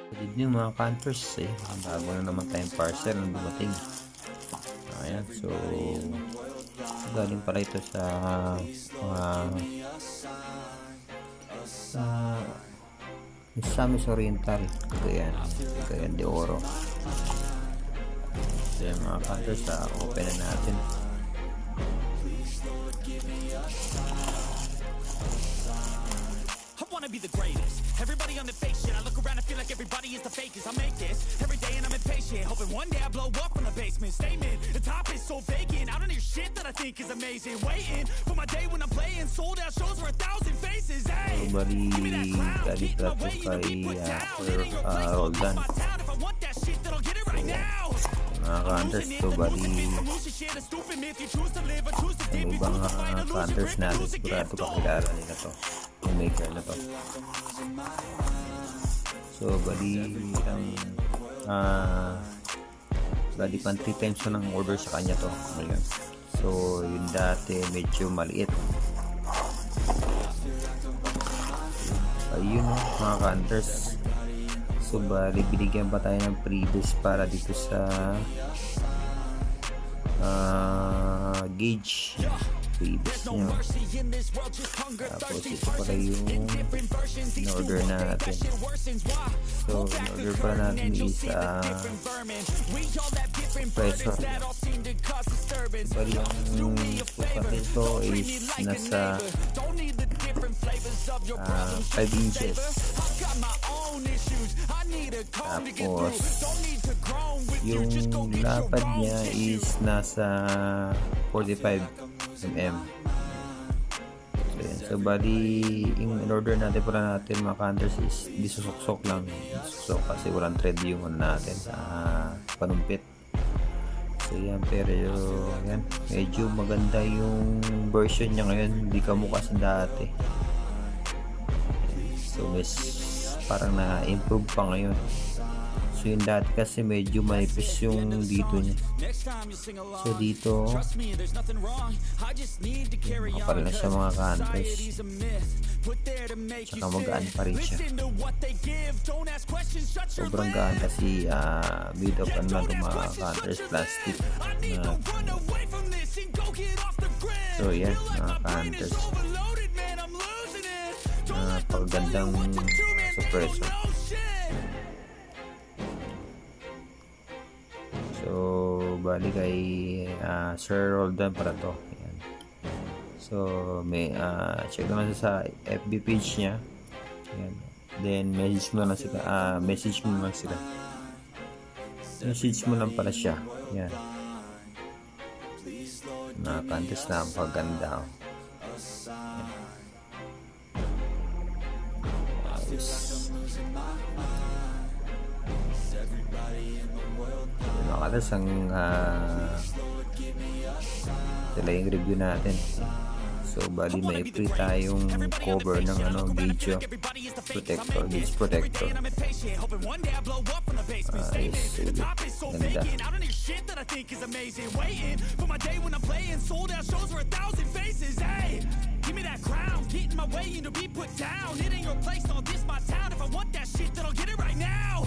Good evening mga campers, bago na naman tayong parcel na dumating. Ayan, so galing pala ito sa Misamis Oriental, Cagayan de Oro. So yan mga campers, open na natin. Be the greatest. Everybody on the fake shit. I look around and feel like everybody is the fakest. I make this every day and I'm impatient, hoping one day I blow up from the basement. Statement, the top is so vacant. I don't hear shit that I think is amazing. Waiting for my day when I'm playing sold out shows for 1,000 faces. Hey, give me that crown, keep my way, you know, be put down. It ain't your place, so call my town. If I want that shit, then I'll get it right now. Mga campers, so bali yung ibang campers natin sigurado kakilala nila to, yung maker na to. So bali bali pang 3 times ko nang order sa kanya to ngayon. So yung dati medyo maliit, ayun mga campers. So bali binigyan pa tayo ng previous para dito sa gauge previous nyo. Tapos ito pala yung in-order natin. So in-order pala natin is compressor. Bali yung sukat nito is nasa 5 inches. Tapos yung lapad niya is nasa 45 mm. So bali yung in-order natin para natin mga campers is disusuksok lang. Disusuksok kasi walang thread yung natin sa panumpit. So yan, pero yan, medyo maganda yung version niya ngayon, hindi kamukha sa dati. So parang na-improve pa ngayon. So yung dati kasi medyo manipis yung dito niya. So dito makapal na siya mga campers, tsaka magaan pa rin siya. Sobrang gaan kasi made of ano na mga campers, plastic na. So yan mga campers, napakagandang suppressor. So bali kay Sir Roldan para to. Ayan. So may check naman sa FB page niya. Ayan. Then message mo lang sila, message mo lang pala siya. Ayan. Nakakantas na ang paganda. Makalas ang sila yung review natin. So bali may free tayong cover ng gauge protector, gauge protector. Ganda. Give me that crown, get in my way and to be put down. It ain't your place, no, this my town. If I want that shit, then I'll get it right now.